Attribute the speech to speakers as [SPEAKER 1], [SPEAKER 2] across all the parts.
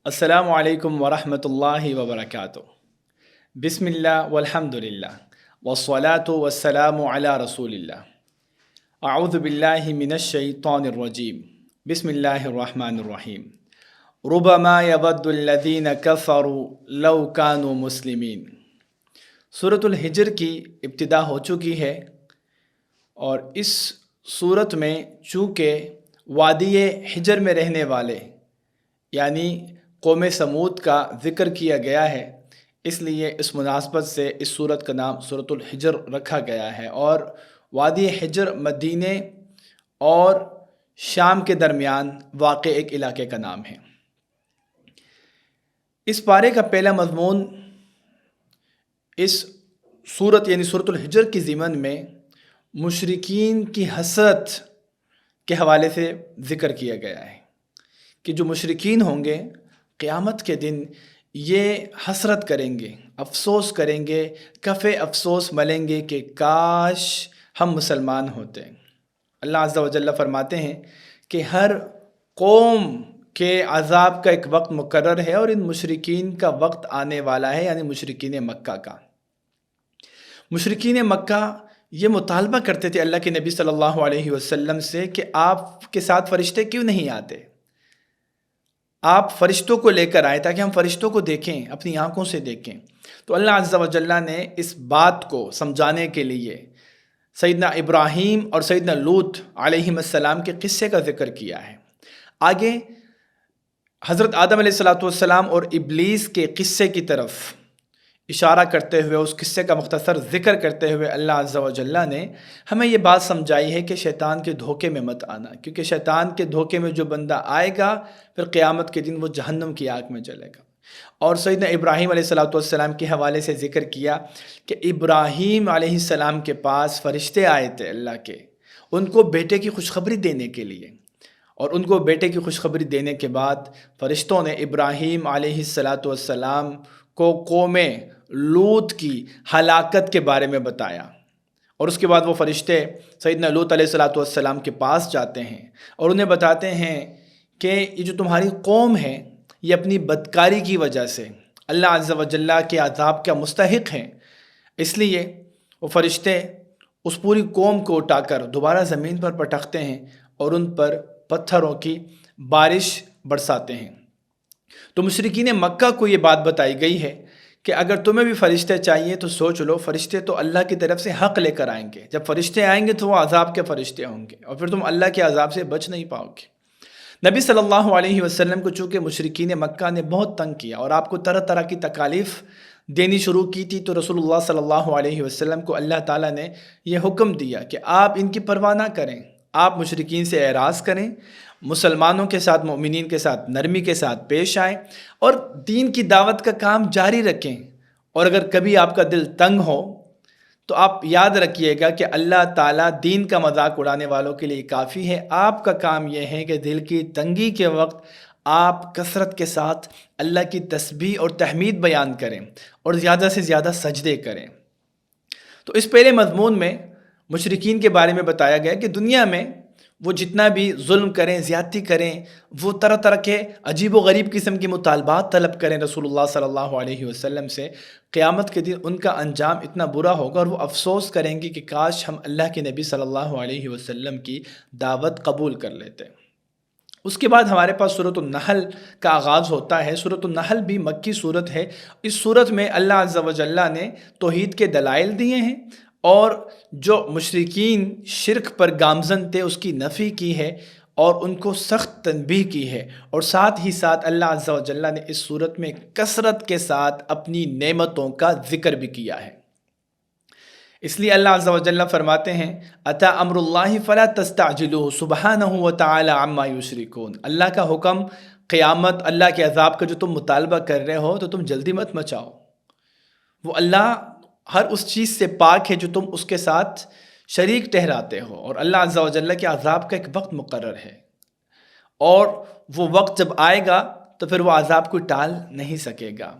[SPEAKER 1] السلام علیکم ورحمۃ اللہ وبرکاتہ۔ بسم اللہ والحمد للہ والصلاة والسلام علی رسول اللہ۔ اعوذ باللہ من الشیطان الرجیم، بسم اللہ الرحمن الرحیم۔ ربما یود الذین کفروا لو کانوا مسلمین۔ سورۃ الحجر کی ابتدا ہو چکی ہے، اور اس سورت میں چونکہ وادی حجر میں رہنے والے یعنی قوم سمود کا ذکر کیا گیا ہے، اس لیے اس مناسبت سے اس سورت کا نام سورۃ الحجر رکھا گیا ہے۔ اور وادی حجر مدینے اور شام کے درمیان واقع ایک علاقے کا نام ہے۔ اس پارے کا پہلا مضمون اس سورت یعنی سورۃ الحجر کی ضمن میں مشرکین کی حسرت کے حوالے سے ذکر کیا گیا ہے کہ جو مشرکین ہوں گے قیامت کے دن یہ حسرت کریں گے، افسوس کریں گے، کف افسوس ملیں گے کہ کاش ہم مسلمان ہوتے۔ اللہ عز و جل فرماتے ہیں کہ ہر قوم کے عذاب کا ایک وقت مقرر ہے، اور ان مشرکین کا وقت آنے والا ہے، یعنی مشرکین مکہ کا۔ مشرکین مکہ یہ مطالبہ کرتے تھے اللہ کے نبی صلی اللہ علیہ وسلم سے کہ آپ کے ساتھ فرشتے کیوں نہیں آتے؟ آپ فرشتوں کو لے کر آئے تاکہ ہم فرشتوں کو دیکھیں، اپنی آنکھوں سے دیکھیں۔ تو اللہ عز و جل نے اس بات کو سمجھانے کے لیے سیدنا ابراہیم اور سیدنا لوط علیہ السلام کے قصے کا ذکر کیا ہے۔ آگے حضرت آدم علیہ السلام اور ابلیس کے قصے کی طرف اشارہ کرتے ہوئے، اس قصے کا مختصر ذکر کرتے ہوئے اللہ عز و جل نے ہمیں یہ بات سمجھائی ہے کہ شیطان کے دھوکے میں مت آنا، کیونکہ شیطان کے دھوکے میں جو بندہ آئے گا پھر قیامت کے دن وہ جہنم کی آگ میں جلے گا۔ اور سیدنا ابراہیم علیہ السلام کے حوالے سے ذکر کیا کہ ابراہیم علیہ السلام کے پاس فرشتے آئے تھے اللہ کے، ان کو بیٹے کی خوشخبری دینے کے لیے، اور ان کو بیٹے کی خوشخبری دینے کے بعد فرشتوں نے ابراہیم علیہ السلام کو قوم لوط کی ہلاکت کے بارے میں بتایا۔ اور اس کے بعد وہ فرشتے سیدنا لوط علیہ السلام کے پاس جاتے ہیں اور انہیں بتاتے ہیں کہ یہ جو تمہاری قوم ہے یہ اپنی بدکاری کی وجہ سے اللہ عز و جل کے عذاب کا مستحق ہیں، اس لیے وہ فرشتے اس پوری قوم کو اٹھا کر دوبارہ زمین پر پٹکتے ہیں اور ان پر پتھروں کی بارش برساتے ہیں۔ تو مشرکین مکہ کو یہ بات بتائی گئی ہے کہ اگر تمہیں بھی فرشتے چاہیے تو سوچ لو، فرشتے تو اللہ کی طرف سے حق لے کر آئیں گے۔ جب فرشتے آئیں گے تو وہ عذاب کے فرشتے ہوں گے، اور پھر تم اللہ کے عذاب سے بچ نہیں پاؤ گے۔ نبی صلی اللہ علیہ وسلم کو چونکہ مشرکین مکہ نے بہت تنگ کیا اور آپ کو طرح طرح کی تکالیف دینی شروع کی تھی، تو رسول اللہ صلی اللہ علیہ وسلم کو اللہ تعالیٰ نے یہ حکم دیا کہ آپ ان کی پرواہ نہ کریں، آپ مشرکین سے اعراض کریں، مسلمانوں کے ساتھ، مومنین کے ساتھ نرمی کے ساتھ پیش آئیں، اور دین کی دعوت کا کام جاری رکھیں۔ اور اگر کبھی آپ کا دل تنگ ہو تو آپ یاد رکھیے گا کہ اللہ تعالیٰ دین کا مذاق اڑانے والوں کے لیے کافی ہے۔ آپ کا کام یہ ہے کہ دل کی تنگی کے وقت آپ کثرت کے ساتھ اللہ کی تسبیح اور تحمید بیان کریں اور زیادہ سے زیادہ سجدے کریں۔ تو اس پہلے مضمون میں مشرکین کے بارے میں بتایا گیا کہ دنیا میں وہ جتنا بھی ظلم کریں، زیادتی کریں، وہ طرح طرح کے عجیب و غریب قسم کی مطالبات طلب کریں رسول اللہ صلی اللہ علیہ وسلم سے، قیامت کے دن ان کا انجام اتنا برا ہوگا اور وہ افسوس کریں گے کہ کاش ہم اللہ کے نبی صلی اللہ علیہ وسلم کی دعوت قبول کر لیتے۔ اس کے بعد ہمارے پاس سورۃ النحل کا آغاز ہوتا ہے۔ سورۃ النحل بھی مکی سورت ہے۔ اس سورت میں اللہ عز و جل نے توحید کے دلائل دیے ہیں، اور جو مشرکین شرک پر گامزن تھے اس کی نفی کی ہے اور ان کو سخت تنبیہ کی ہے، اور ساتھ ہی ساتھ اللہ عز و جل نے اس صورت میں کثرت کے ساتھ اپنی نعمتوں کا ذکر بھی کیا ہے۔ اس لیے اللہ عز و جل فرماتے ہیں اتی امر اللہ فلا تستعجلوہ سبحانہ وتعالی عما یشرکون۔ اللہ کا حکم قیامت، اللہ کے عذاب کا جو تم مطالبہ کر رہے ہو تو تم جلدی مت مچاؤ۔ وہ اللہ ہر اس چیز سے پاک ہے جو تم اس کے ساتھ شریک ٹھہراتے ہو، اور اللہ عز و جل کے عذاب کا ایک وقت مقرر ہے، اور وہ وقت جب آئے گا تو پھر وہ عذاب کو ٹال نہیں سکے گا۔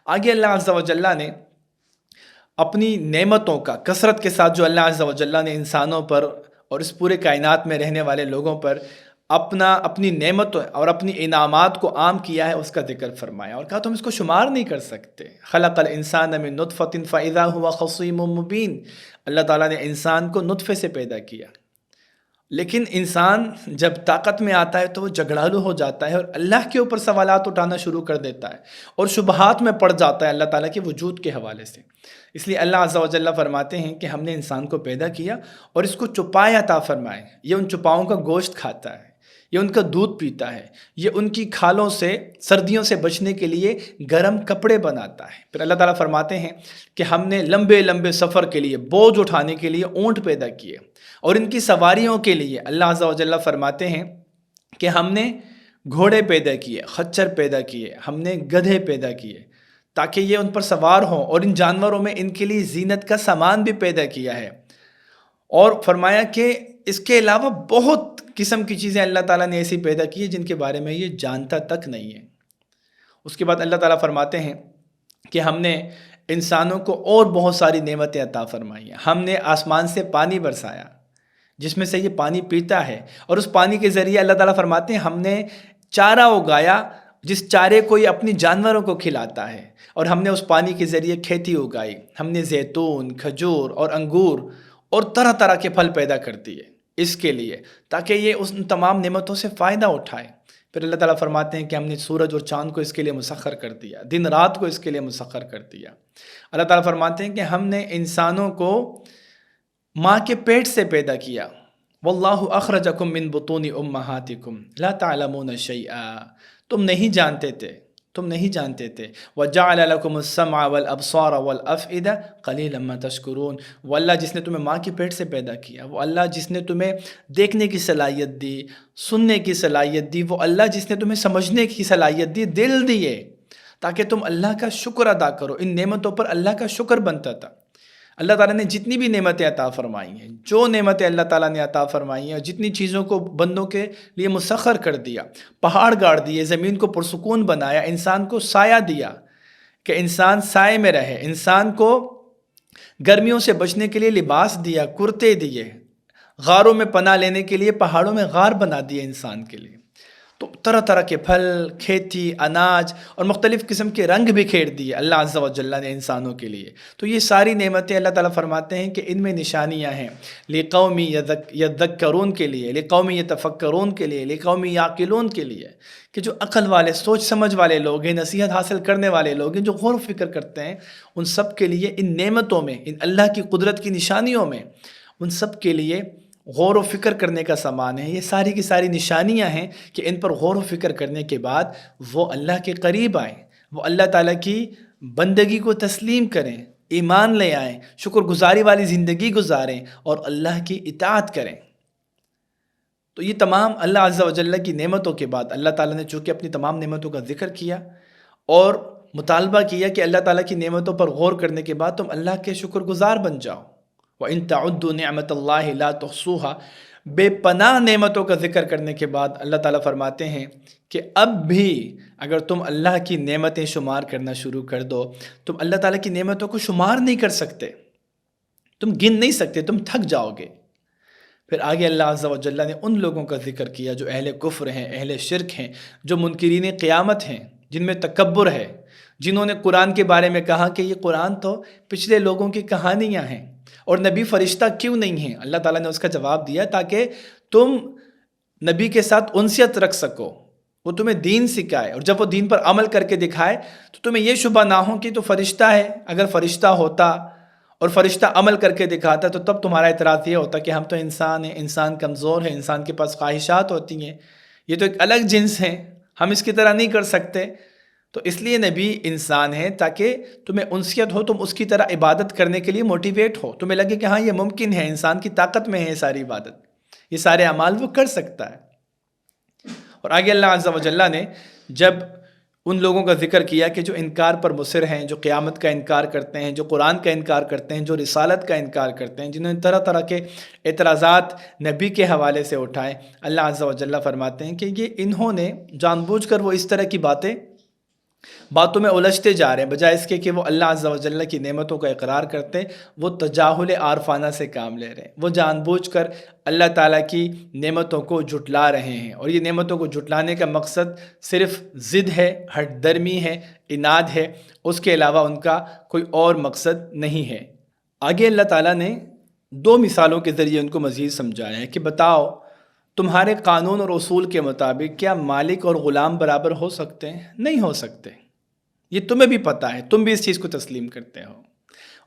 [SPEAKER 1] آگے اللہ عز و جل نے اپنی نعمتوں کا کثرت کے ساتھ جو اللہ عز و جل نے انسانوں پر اور اس پورے کائنات میں رہنے والے لوگوں پر اپنی نعمتوں اور اپنی انعامات کو عام کیا ہے، اس کا ذکر فرمایا اور کہا تم اس کو شمار نہیں کر سکتے۔ خلق الانسان من نطفۃ فاذا هو خصیم مبین، اللہ تعالیٰ نے انسان کو نطفے سے پیدا کیا، لیکن انسان جب طاقت میں آتا ہے تو وہ جھگڑالو ہو جاتا ہے اور اللہ کے اوپر سوالات اٹھانا شروع کر دیتا ہے اور شبہات میں پڑ جاتا ہے اللہ تعالیٰ کے وجود کے حوالے سے۔ اس لیے اللہ عز و جل فرماتے ہیں کہ ہم نے انسان کو پیدا کیا اور اس کو چپائے عطا فرمائے، یہ ان چپاؤں کا گوشت کھاتا ہے، یہ ان کا دودھ پیتا ہے، یہ ان کی کھالوں سے سردیوں سے بچنے کے لیے گرم کپڑے بناتا ہے۔ پھر اللہ تعالیٰ فرماتے ہیں کہ ہم نے لمبے لمبے سفر کے لیے، بوجھ اٹھانے کے لیے اونٹ پیدا کیے، اور ان کی سواریوں کے لیے اللہ عز و جل فرماتے ہیں کہ ہم نے گھوڑے پیدا کیے، خچر پیدا کیے، ہم نے گدھے پیدا کیے تاکہ یہ ان پر سوار ہوں، اور ان جانوروں میں ان کے لیے زینت کا سامان بھی پیدا کیا ہے۔ اور فرمایا کہ اس کے علاوہ بہت قسم کی چیزیں اللہ تعالیٰ نے ایسی پیدا کی ہیں جن کے بارے میں یہ جانتا تک نہیں ہے۔ اس کے بعد اللہ تعالیٰ فرماتے ہیں کہ ہم نے انسانوں کو اور بہت ساری نعمتیں عطا فرمائی ہیں۔ ہم نے آسمان سے پانی برسایا جس میں سے یہ پانی پیتا ہے، اور اس پانی کے ذریعے اللہ تعالیٰ فرماتے ہیں ہم نے چارہ اگایا جس چارے کو یہ اپنی جانوروں کو کھلاتا ہے، اور ہم نے اس پانی کے ذریعے کھیتی اگائی، ہم نے زیتون، کھجور اور انگور اور طرح طرح کے پھل پیدا کر دیے اس کے لیے تاکہ یہ ان تمام نعمتوں سے فائدہ اٹھائے۔ پھر اللہ تعالیٰ فرماتے ہیں کہ ہم نے سورج اور چاند کو اس کے لیے مسخر کر دیا، دن رات کو اس کے لیے مسخر کر دیا۔ اللہ تعالیٰ فرماتے ہیں کہ ہم نے انسانوں کو ماں کے پیٹ سے پیدا کیا، واللہ اخرجکم من بطون امہاتکم لا تعلمون شیئا، تم نہیں جانتے تھے، وَجَعَلَ لَكُمُ السَّمْعَ وَالْأَبْصَارَ وَالْأَفْئِدَةَ قَلِيلًا مَا تَشْكُرُونَ۔ وہ اللہ جس نے تمہیں ماں کے پیٹ سے پیدا کیا، وہ اللہ جس نے تمہیں دیکھنے کی صلاحیت دی، سننے کی صلاحیت دی، وہ اللہ جس نے تمہیں سمجھنے کی صلاحیت دی، دل دیے تاکہ تم اللہ کا شکر ادا کرو۔ ان نعمتوں پر اللہ کا شکر بنتا تھا۔ اللہ تعالیٰ نے جتنی بھی نعمتیں عطا فرمائی ہیں، جو نعمتیں اللہ تعالیٰ نے عطا فرمائی ہیں، اور جتنی چیزوں کو بندوں کے لیے مسخر کر دیا، پہاڑ گاڑ دیے، زمین کو پرسکون بنایا، انسان کو سایہ دیا کہ انسان سائے میں رہے، انسان کو گرمیوں سے بچنے کے لیے لباس دیا، کرتے دیے، غاروں میں پناہ لینے کے لیے پہاڑوں میں غار بنا دیے انسان کے لیے، تو طرح طرح کے پھل، کھیتی، اناج اور مختلف قسم کے رنگ بکھیر دیے اللہ عز و جل نے انسانوں کے لیے۔ تو یہ ساری نعمتیں اللہ تعالیٰ فرماتے ہیں کہ ان میں نشانیاں ہیں لِقَوْمِ يَذَّكَّرُونَ کے لیے، لِقَوْمِ يَتَفَكَّرُونَ کے لیے، لِقَوْمِ يَعْقِلُونَ کے لیے، کہ جو عقل والے، سوچ سمجھ والے لوگ ہیں، نصیحت حاصل کرنے والے لوگ ہیں، جو غور و فکر کرتے ہیں، ان سب کے لیے ان نعمتوں میں، ان اللہ کی قدرت کی نشانیوں میں، ان سب کے لیے غور و فکر کرنے کا سامان ہے۔ یہ ساری کی ساری نشانیاں ہیں کہ ان پر غور و فکر کرنے کے بعد وہ اللہ کے قریب آئیں، وہ اللہ تعالیٰ کی بندگی کو تسلیم کریں، ایمان لے آئیں، شکر گزاری والی زندگی گزاریں اور اللہ کی اطاعت کریں۔ تو یہ تمام اللہ عز و جل کی نعمتوں کے بعد اللہ تعالیٰ نے چونکہ اپنی تمام نعمتوں کا ذکر کیا اور مطالبہ کیا کہ اللہ تعالیٰ کی نعمتوں پر غور کرنے کے بعد تم اللہ کے شکر گزار بن جاؤ۔ وَإِن تَعُدُّوا نِعْمَةَ اللَّهِ لَا تُحْصُوهَا، بے پناہ نعمتوں کا ذکر کرنے کے بعد اللہ تعالیٰ فرماتے ہیں کہ اب بھی اگر تم اللہ کی نعمتیں شمار کرنا شروع کر دو، تم اللہ تعالیٰ کی نعمتوں کو شمار نہیں کر سکتے، تم گن نہیں سکتے، تم تھک جاؤ گے۔ پھر آگے اللہ عز و جل نے ان لوگوں کا ذکر کیا جو اہل کفر ہیں، اہل شرک ہیں، جو منکرین قیامت ہیں، جن میں تکبر ہے، جنہوں نے قرآن کے بارے میں کہا کہ یہ قرآن تو پچھلے لوگوں کی کہانیاں ہیں اور نبی فرشتہ کیوں نہیں ہیں۔ اللہ تعالیٰ نے اس کا جواب دیا تاکہ تم نبی کے ساتھ انسیت رکھ سکو، وہ تمہیں دین سکھائے، اور جب وہ دین پر عمل کر کے دکھائے تو تمہیں یہ شبہ نہ ہو کہ تو فرشتہ ہے۔ اگر فرشتہ ہوتا اور فرشتہ عمل کر کے دکھاتا تو تب تمہارا اعتراض یہ ہوتا کہ ہم تو انسان ہیں، انسان کمزور ہے، انسان کے پاس خواہشات ہوتی ہیں، یہ تو ایک الگ جنس ہے، ہم اس کی طرح نہیں کر سکتے۔ تو اس لیے نبی انسان ہے تاکہ تمہیں انسیت ہو، تم اس کی طرح عبادت کرنے کے لیے موٹیویٹ ہو، تمہیں لگے کہ ہاں یہ ممکن ہے، انسان کی طاقت میں ہے یہ ساری عبادت، یہ سارے اعمال وہ کر سکتا ہے۔ اور آگے اللہ عز و جل نے جب ان لوگوں کا ذکر کیا کہ جو انکار پر مصر ہیں، جو قیامت کا انکار کرتے ہیں، جو قرآن کا انکار کرتے ہیں، جو رسالت کا انکار کرتے ہیں، جنہوں نے طرح طرح کے اعتراضات نبی کے حوالے سے اٹھائے، اللہ عز و جل فرماتے ہیں کہ یہ انہوں نے جان بوجھ کر وہ اس طرح کی باتیں باتوں میں الجھتے جا رہے ہیں، بجائے اس کے کہ وہ اللہ عز و جل کی نعمتوں کا اقرار کرتے ہیں، وہ تجاہل عارفانہ سے کام لے رہے ہیں، وہ جان بوجھ کر اللہ تعالیٰ کی نعمتوں کو جھٹلا رہے ہیں، اور یہ نعمتوں کو جھٹلانے کا مقصد صرف ضد ہے، ہٹ درمی ہے، اناد ہے، اس کے علاوہ ان کا کوئی اور مقصد نہیں ہے۔ آگے اللہ تعالیٰ نے دو مثالوں کے ذریعے ان کو مزید سمجھایا ہے کہ بتاؤ تمہارے قانون اور اصول کے مطابق کیا مالک اور غلام برابر ہو سکتے ہیں؟ نہیں ہو سکتے، یہ تمہیں بھی پتہ ہے، تم بھی اس چیز کو تسلیم کرتے ہو۔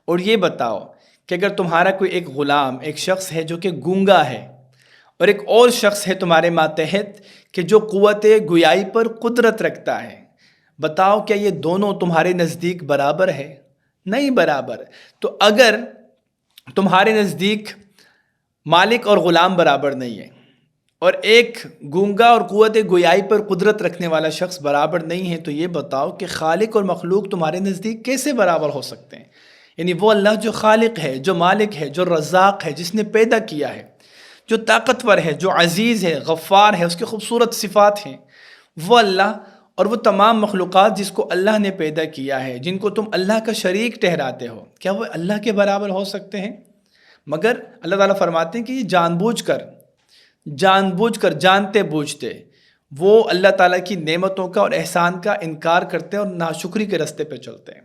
[SPEAKER 1] اور یہ بتاؤ کہ اگر تمہارا کوئی ایک غلام، ایک شخص ہے جو کہ گونگا ہے، اور ایک اور شخص ہے تمہارے ماتحت کہ جو قوت گویائی پر قدرت رکھتا ہے، بتاؤ کیا یہ دونوں تمہارے نزدیک برابر ہے؟ نہیں برابر۔ تو اگر تمہارے نزدیک مالک اور غلام برابر نہیں ہے، اور ایک گونگا اور قوت گویائی پر قدرت رکھنے والا شخص برابر نہیں ہے، تو یہ بتاؤ کہ خالق اور مخلوق تمہارے نزدیک کیسے برابر ہو سکتے ہیں؟ یعنی وہ اللہ جو خالق ہے، جو مالک ہے، جو رزاق ہے، جس نے پیدا کیا ہے، جو طاقتور ہے، جو عزیز ہے، غفار ہے، اس کے خوبصورت صفات ہیں، وہ اللہ اور وہ تمام مخلوقات جس کو اللہ نے پیدا کیا ہے، جن کو تم اللہ کا شریک ٹھہراتے ہو، کیا وہ اللہ کے برابر ہو سکتے ہیں؟ مگر اللہ تعالیٰ فرماتے ہیں کہ یہ جان بوجھ کر جانتے بوجھتے وہ اللہ تعالیٰ کی نعمتوں کا اور احسان کا انکار کرتے ہیں اور ناشکری کے راستے پہ چلتے ہیں۔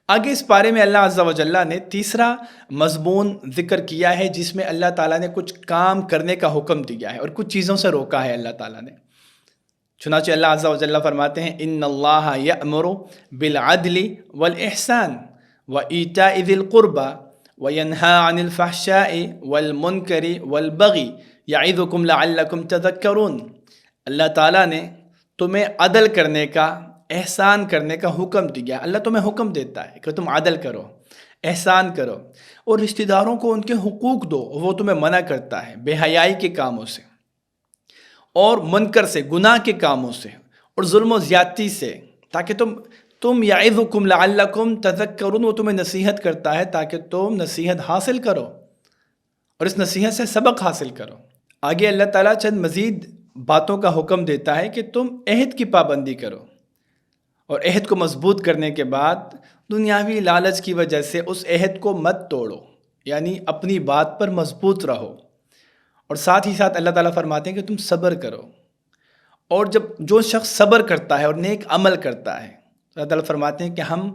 [SPEAKER 1] آگے اس بارے میں اللہ عز و جل نے تیسرا مضمون ذکر کیا ہے، جس میں اللہ تعالیٰ نے کچھ کام کرنے کا حکم دیا ہے اور کچھ چیزوں سے روکا ہے اللہ تعالیٰ نے۔ چنانچہ اللہ عز و جل فرماتے ہیں ان اللہ یأمر بالعدل والاحسان وایتاء ذی القربى وینہی عن الفحشاء والمنکر والبغی یعظکم لعلکم تذکرون۔ اللہ تعالیٰ نے تمہیں عدل کرنے کا، احسان کرنے کا حکم دیا۔ اللہ تمہیں حکم دیتا ہے کہ تم عدل کرو، احسان کرو، اور رشتہ داروں کو ان کے حقوق دو۔ وہ تمہیں منع کرتا ہے بے حیائی کے کاموں سے، اور منکر سے، گناہ کے کاموں سے، اور ظلم و زیادتی سے، تاکہ تم یعظکم لعلکم تذکرون، وہ تمہیں نصیحت کرتا ہے تاکہ تم نصیحت حاصل کرو اور اس نصیحت سے سبق حاصل کرو۔ آگے اللہ تعالیٰ چند مزید باتوں کا حکم دیتا ہے کہ تم عہد کی پابندی کرو، اور عہد کو مضبوط کرنے کے بعد دنیاوی لالچ کی وجہ سے اس عہد کو مت توڑو، یعنی اپنی بات پر مضبوط رہو۔ اور ساتھ ہی ساتھ اللہ تعالیٰ فرماتے ہیں کہ تم صبر کرو، اور جو شخص صبر کرتا ہے اور نیک عمل کرتا ہے، اللہ تعالیٰ فرماتے ہیں کہ ہم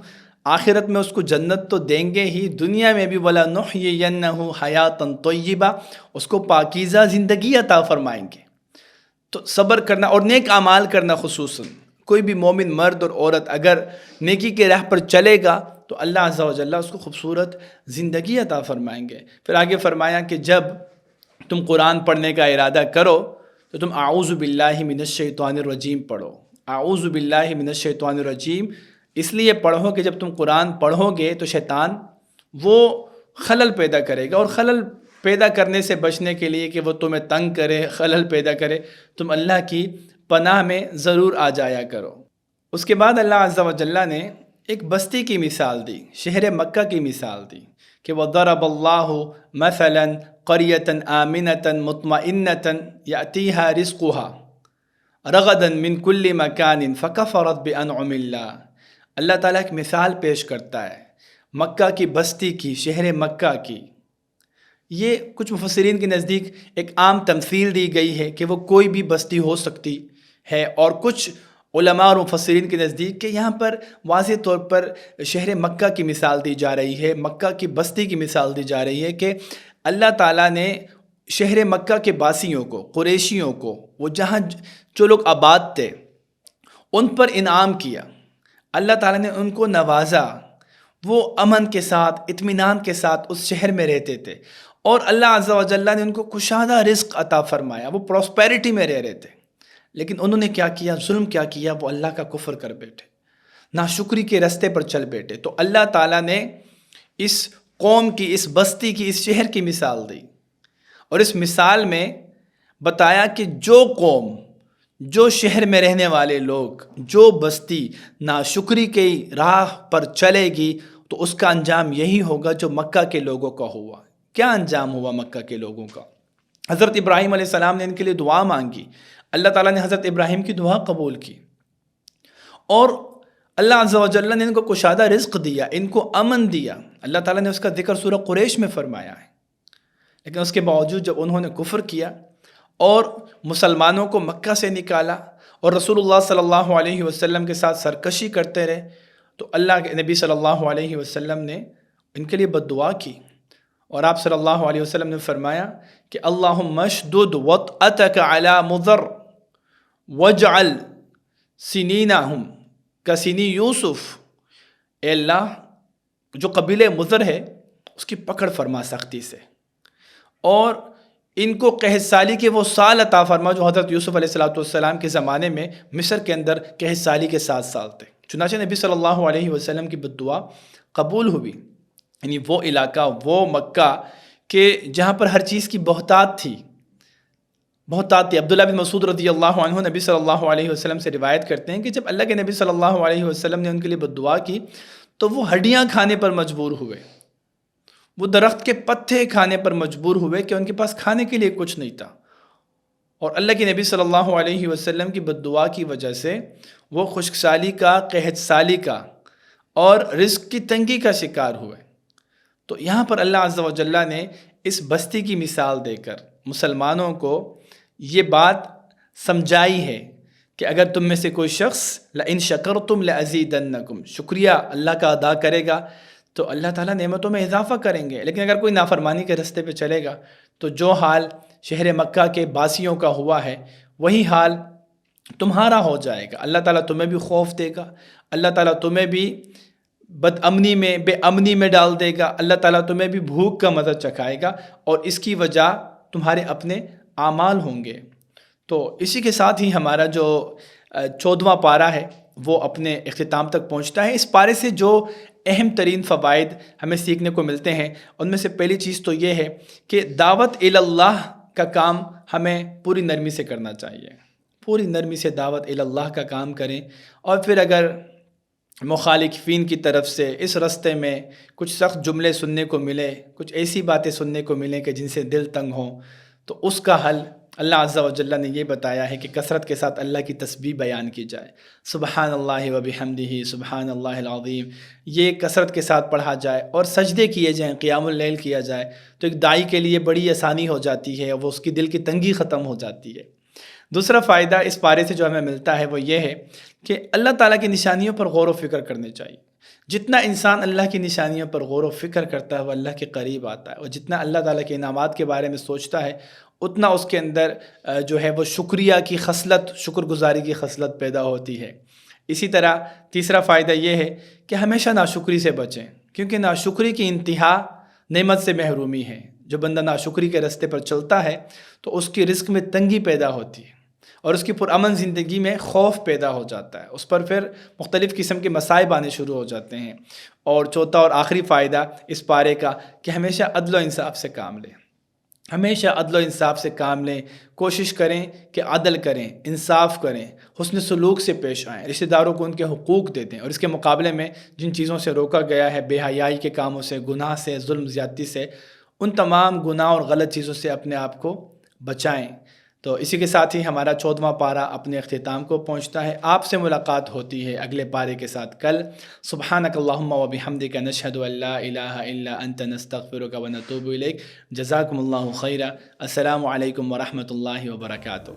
[SPEAKER 1] آخرت میں اس کو جنت تو دیں گے ہی، دنیا میں بھی وَلَنُحْيِيَنَّهُ حَيَاةً طَيِّبَةً، اس کو پاکیزہ زندگی عطا فرمائیں گے۔ تو صبر کرنا اور نیک اعمال کرنا، خصوصاً کوئی بھی مومن مرد اور عورت اگر نیکی کے راہ پر چلے گا تو اللہ عز و جل اس کو خوبصورت زندگی عطا فرمائیں گے۔ پھر آگے فرمایا کہ جب تم قرآن پڑھنے کا ارادہ کرو تو تم اعوذ باللہ من الشیطان الرجیم پڑھو۔ اعوذ باللہ من الشیطان الرجیم اس لیے پڑھو کہ جب تم قرآن پڑھو گے تو شیطان وہ خلل پیدا کرے گا، اور خلل پیدا کرنے سے بچنے کے لیے کہ وہ تمہیں تنگ کرے، خلل پیدا کرے، تم اللہ کی پناہ میں ضرور آ جایا کرو۔ اس کے بعد اللہ عز و جل نے ایک بستی کی مثال دی، شہر مکہ کی مثال دی کہ وَضَرَبَ اللَّهُ مَثَلًا قَرْيَةً آمِنَةً مُطْمَئِنَّةً يَأْتِيهَا رِزْقُهَا رَغَدًا مِّن كُلِّ مَكَانٍ فَكَفَرَتْ بِأَنْعُمِ اللَّهِ۔ اللہ تعالیٰ ایک مثال پیش کرتا ہے مکہ کی بستی کی، شہر مکہ کی۔ یہ کچھ مفسرین کے نزدیک ایک عام تمثیل دی گئی ہے کہ وہ کوئی بھی بستی ہو سکتی ہے، اور کچھ علماء اور مفسرین کے نزدیک کہ یہاں پر واضح طور پر شہر مکہ کی مثال دی جا رہی ہے، مکہ کی بستی کی مثال دی جا رہی ہے کہ اللہ تعالیٰ نے شہر مکہ کے باسیوں کو، قریشیوں کو، وہ جہاں جو لوگ آباد تھے، ان پر انعام کیا، اللہ تعالیٰ نے ان کو نوازا، وہ امن کے ساتھ، اطمینان کے ساتھ اس شہر میں رہتے تھے، اور اللہ عز و جل نے ان کو کشادہ رزق عطا فرمایا، وہ پراسپیرٹی میں رہ رہے تھے۔ لیکن انہوں نے کیا کیا؟ ظلم کیا کیا؟ وہ اللہ کا کفر کر بیٹھے، ناشکری کے راستے پر چل بیٹھے۔ تو اللہ تعالیٰ نے اس قوم کی، اس بستی کی، اس شہر کی مثال دی، اور اس مثال میں بتایا کہ جو قوم، جو شہر میں رہنے والے لوگ، جو بستی ناشکری کی راہ پر چلے گی تو اس کا انجام یہی ہوگا جو مکہ کے لوگوں کا ہوا۔ کیا انجام ہوا مکہ کے لوگوں کا؟ حضرت ابراہیم علیہ السلام نے ان کے لیے دعا مانگی، اللہ تعالیٰ نے حضرت ابراہیم کی دعا قبول کی، اور اللہ عز و جل نے ان کو کشادہ رزق دیا، ان کو امن دیا۔ اللہ تعالیٰ نے اس کا ذکر سورہ قریش میں فرمایا ہے، لیکن اس کے باوجود جب انہوں نے کفر کیا اور مسلمانوں کو مکہ سے نکالا اور رسول اللہ صلی اللہ علیہ وسلم کے ساتھ سرکشی کرتے رہے، تو اللہ کے نبی صلی اللہ علیہ وسلم نے ان کے لیے بد دعا کی، اور آپ صلی اللہ علیہ وسلم نے فرمایا کہ اللہم اشدد وطأتک علی مضر وجعل سنینہم کسنی یوسف، اے اللہ جو قبیلہ مضر ہے اس کی پکڑ فرما سختی سے، اور ان کو قحط سالی کے وہ سال عطا فرما جو حضرت یوسف علیہ السلام کے زمانے میں مصر کے اندر قحط سالی کے 7 سال تھے۔ چنانچہ نبی صلی اللہ علیہ وسلم کی بد دعا قبول ہوئی، یعنی وہ علاقہ، وہ مکہ کہ جہاں پر ہر چیز کی بہتات تھی۔ عبداللہ بن مسعود رضی اللہ عنہ نبی صلی اللہ علیہ وسلم سے روایت کرتے ہیں کہ جب اللہ کے نبی صلی اللہ علیہ وسلم نے ان کے لیے بد دعا کی تو وہ ہڈیاں کھانے پر مجبور ہوئے، وہ درخت کے پتے کھانے پر مجبور ہوئے کہ ان کے پاس کھانے کے لیے کچھ نہیں تھا، اور اللہ کے نبی صلی اللہ علیہ وسلم کی بد دعا کی وجہ سے وہ خشک سالی کا، قحط سالی کا اور رزق کی تنگی کا شکار ہوئے۔ تو یہاں پر اللہ عز و جل نے اس بستی کی مثال دے کر مسلمانوں کو یہ بات سمجھائی ہے کہ اگر تم میں سے کوئی شخص لئن شکرتم لازیدنکم، شکریہ اللہ کا ادا کرے گا تو اللہ تعالیٰ نعمتوں میں اضافہ کریں گے، لیکن اگر کوئی نافرمانی کے رستے پہ چلے گا تو جو حال شہر مکہ کے باسیوں کا ہوا ہے وہی حال تمہارا ہو جائے گا۔ اللہ تعالیٰ تمہیں بھی خوف دے گا، اللہ تعالیٰ تمہیں بھی بد امنی میں، بے امنی میں ڈال دے گا، اللہ تعالیٰ تمہیں بھی بھوک کا مزہ چکھائے گا، اور اس کی وجہ تمہارے اپنے اعمال ہوں گے۔ تو اسی کے ساتھ ہی ہمارا جو 14واں پارہ ہے وہ اپنے اختتام تک پہنچتا ہے۔ اس پارے سے جو اہم ترین فوائد ہمیں سیکھنے کو ملتے ہیں ان میں سے پہلی چیز تو یہ ہے کہ دعوت اللہ کا کام ہمیں پوری نرمی سے کرنا چاہیے، پوری نرمی سے دعوت اللہ کا کام کریں، اور پھر اگر مخالفین کی طرف سے اس رستے میں کچھ سخت جملے سننے کو ملے، کچھ ایسی باتیں سننے کو ملیں کہ جن سے دل تنگ ہوں، تو اس کا حل اللہ عز و جل نے یہ بتایا ہے کہ کثرت کے ساتھ اللہ کی تسبیح بیان کی جائے، سبحان اللہ و بحمدہ سبحان اللہ العظیم، یہ کثرت کے ساتھ پڑھا جائے، اور سجدے کیے جائیں، قیام اللیل کیا جائے، تو ایک داعی کے لیے بڑی آسانی ہو جاتی ہے، وہ اس کی دل کی تنگی ختم ہو جاتی ہے۔ دوسرا فائدہ اس پارے سے جو ہمیں ملتا ہے وہ یہ ہے کہ اللہ تعالیٰ کی نشانیوں پر غور و فکر کرنے چاہیے۔ جتنا انسان اللہ کی نشانیوں پر غور و فکر کرتا ہے وہ اللہ کے قریب آتا ہے، اور جتنا اللہ تعالیٰ کے انعامات کے بارے میں سوچتا ہے اتنا اس کے اندر جو ہے وہ شکریہ کی خصلت، شکر گزاری کی خصلت پیدا ہوتی ہے۔ اسی طرح تیسرا فائدہ یہ ہے کہ ہمیشہ ناشکری سے بچیں، کیونکہ ناشکری کی انتہا نعمت سے محرومی ہے۔ جو بندہ ناشکری کے راستے پر چلتا ہے تو اس کی رزق میں تنگی پیدا ہوتی ہے، اور اس کی پرامن زندگی میں خوف پیدا ہو جاتا ہے، اس پر پھر مختلف قسم کے مصائب آنے شروع ہو جاتے ہیں۔ اور چوتھا اور آخری فائدہ اس پارے کا کہ ہمیشہ عدل و انصاف سے کام لیں، ہمیشہ عدل و انصاف سے کام لیں، کوشش کریں کہ عدل کریں، انصاف کریں، حسن سلوک سے پیش آئیں، رشتہ داروں کو ان کے حقوق دے دیں، اور اس کے مقابلے میں جن چیزوں سے روکا گیا ہے، بے حیائی کے کاموں سے، گناہ سے، ظلم زیادتی سے، ان تمام گناہ اور غلط چیزوں سے اپنے آپ کو بچائیں۔ تو اسی کے ساتھ ہی ہمارا 14واں پارہ اپنے اختتام کو پہنچتا ہے۔ آپ سے ملاقات ہوتی ہے اگلے پارے کے ساتھ کل۔ سبحانک اللہم و بحمدک نشہد ان لا الہ الا انت نستغفرک و نتوب الیک۔ جزاکم اللہ خیرا۔ السلام علیکم ورحمۃ اللہ وبرکاتہ۔